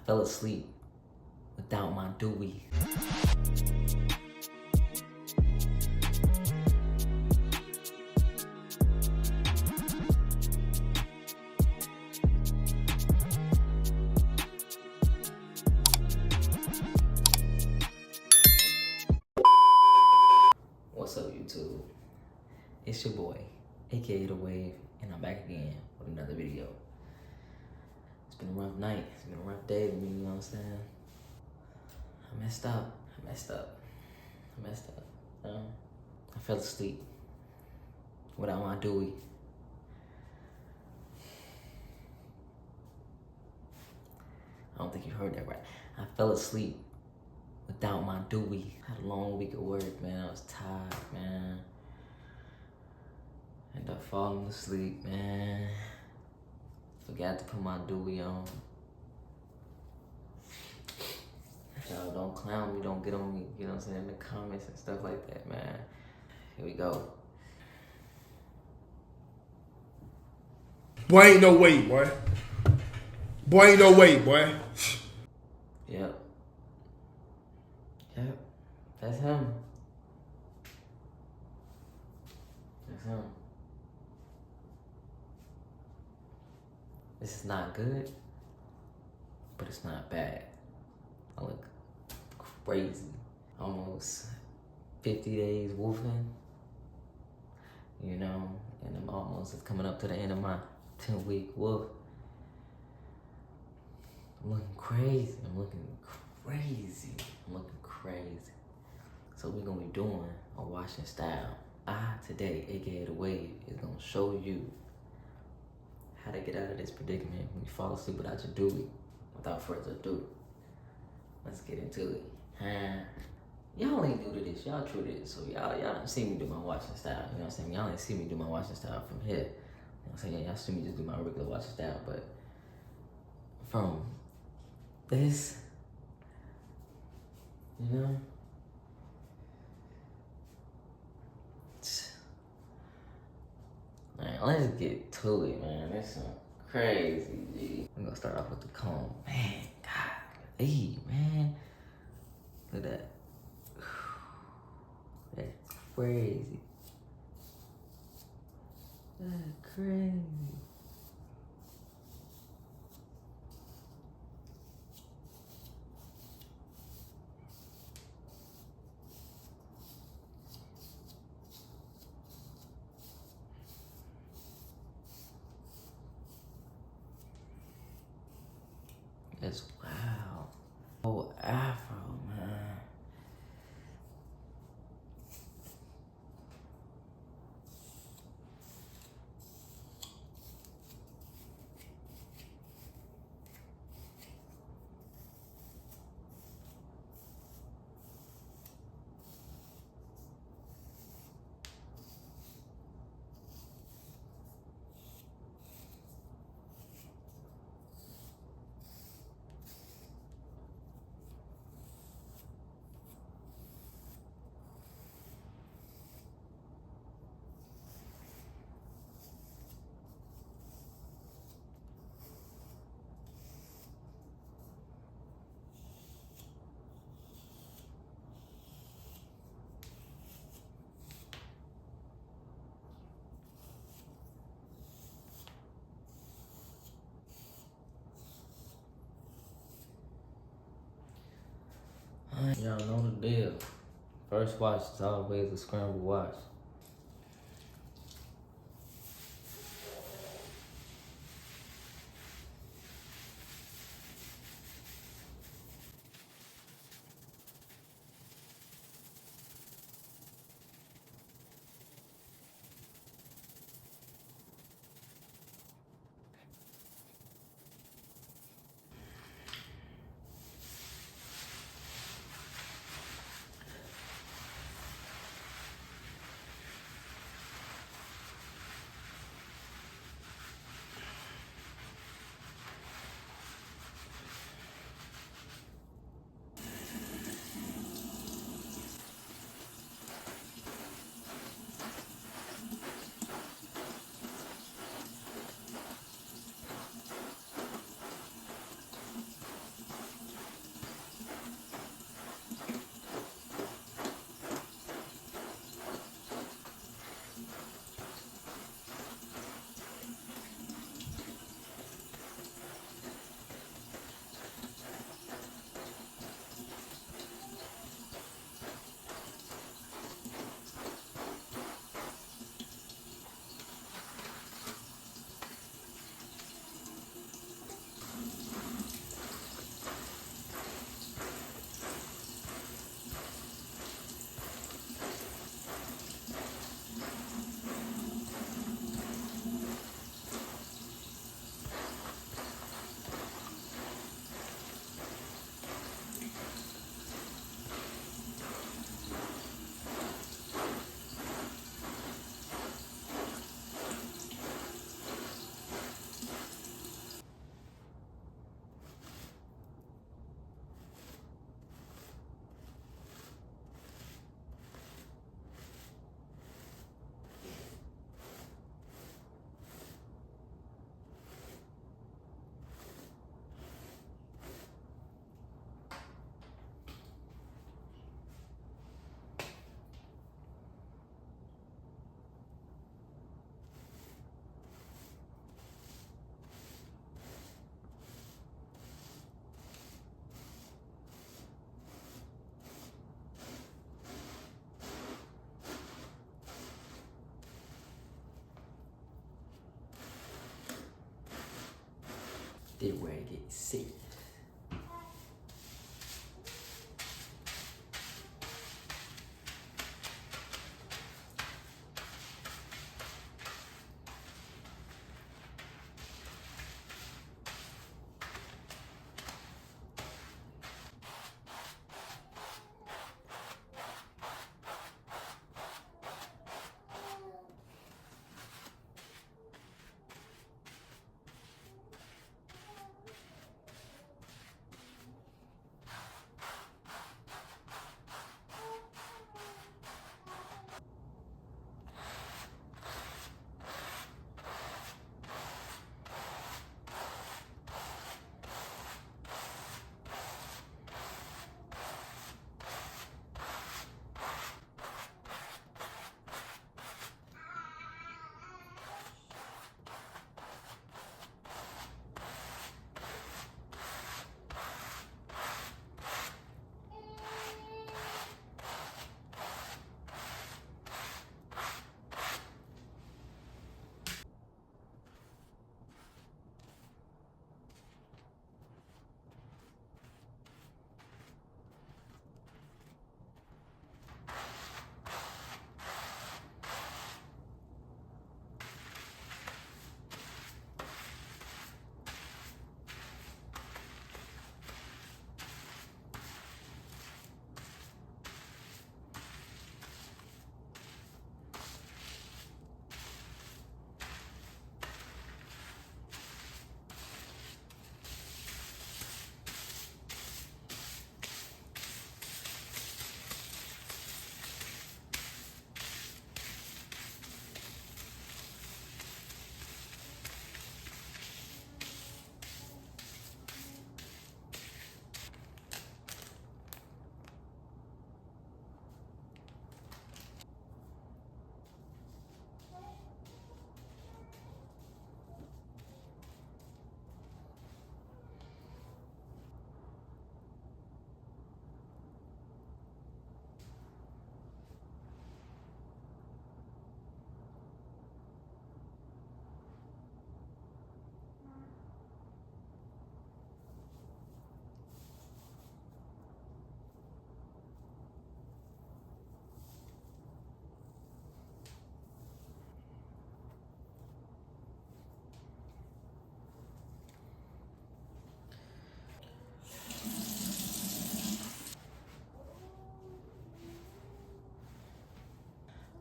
fell asleep without my Dewey. What's up, YouTube? It's your boy, aka The Wave, and I'm back again with another video. It's been a rough night, it's been a rough day, you know what I'm saying? I messed up. I fell asleep without my Dewey. I don't think you heard that right. I fell asleep without my Dewey. I had a long week of work, man. I was tired, man. Ended up falling asleep, man. Forgot to put my Dewey on. Y'all don't clown me, don't get on me, you know what I'm saying, in the comments and stuff like that, man. Here we go. Boy, ain't no way, boy. Boy, ain't no way, boy. Yep, that's him. That's him. This is not good, but it's not bad. I look crazy. Almost 50 days woofing, you know, and I'm almost coming up to the end of my 10-week woof. I'm looking crazy. So we're gonna be doing a washing style. Today, aka The Wave, is gonna show you how to get out of this predicament when you fall asleep without your Dewey. Without further ado, let's get into it. Y'all ain't new to this, y'all true to this, so y'all done see me do my washing style, you know what I'm saying? Y'all ain't see me do my washing style from here. You know what I'm saying? Y'all see me just do my regular washing style, but from this, you know? Alright, let's get to it, man. That's some crazy, G. I'm gonna start off with the comb. Man, God, hey, man. Look at that. That's crazy. That's crazy. That's wow. Oh, Afro, man. Y'all know the deal. First wash is always a scramble wash. Get ready to get sick.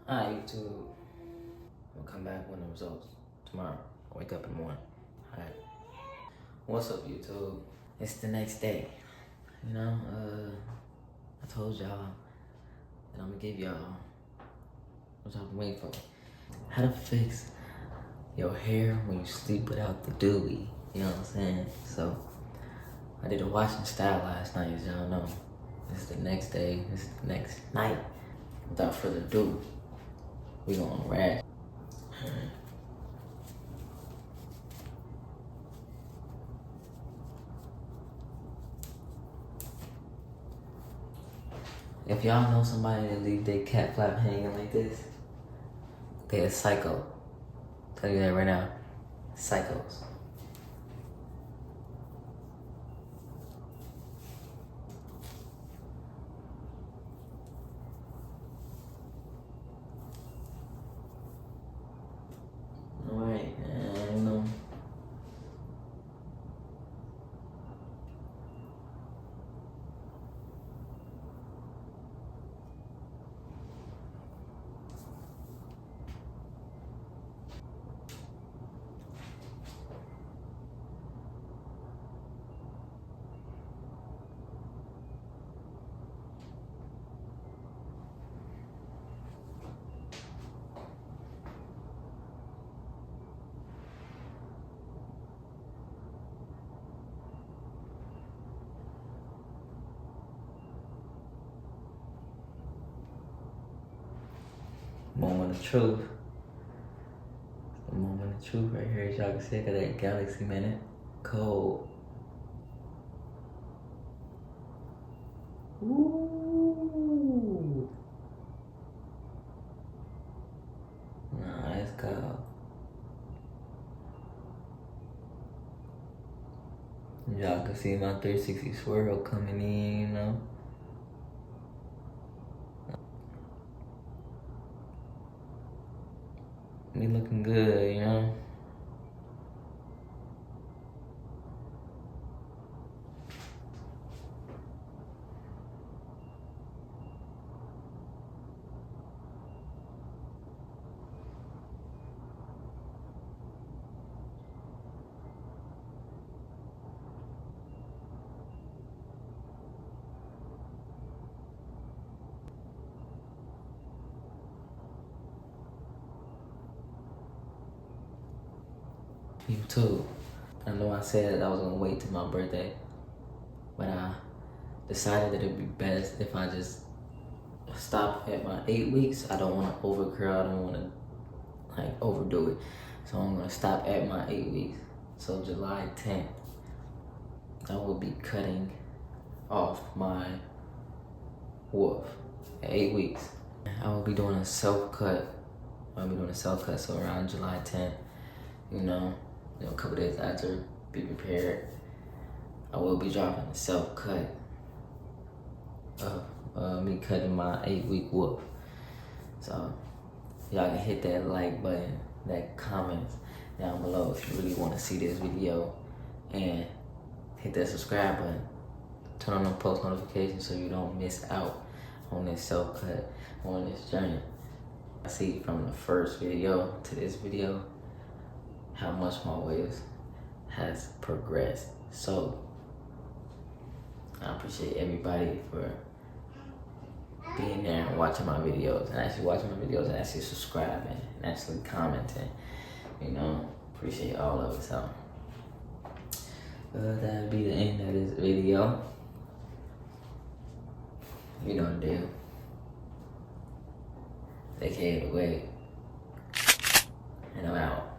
Alright, YouTube. We'll come back with the results tomorrow. Wake up in the morning. Alright. What's up, YouTube? It's the next day. You know, I told y'all that I'm gonna give y'all what y'all been waiting for. How to fix your hair when you sleep without the dewy. You know what I'm saying? So, I did a washing style last night, as y'all know. This is the next day. This is the next night. Without further ado, we gonna rag. If y'all know somebody that leave their cat flap hanging like this, they a psycho. Tell you that right now. Psychos. Alright, you know. Moment of truth. The moment of truth right here, as y'all can see, I got that Galaxy Minute code. Ooh. Nah, let's go. Y'all can see my 360 swirl coming in, you know. Me looking good, you know. You too. I know I said I was gonna wait till my birthday, but I decided that it'd be best if I just stop at my 8 weeks. I don't want to overcrowd. I don't want to like overdo it. So I'm gonna stop at my 8 weeks. So July 10th, I will be cutting off my wolf at 8 weeks. I will be doing a self cut. I'll be doing a self cut. So around July 10th, you know, a couple days after, be prepared. I will be dropping a self cut of me cutting my 8-week wolf. So y'all can hit that like button, that comment down below if you really want to see this video, and hit that subscribe button. Turn on the post notifications so you don't miss out on this self cut, on this journey. I see from the first video to this video how much my waves has progressed. So I appreciate everybody for being there and watching my videos, and actually watching my videos, and actually subscribing, and actually commenting. You know, appreciate all of it. So that'll be the end of this video. You know the deal. They carried away, and I'm out.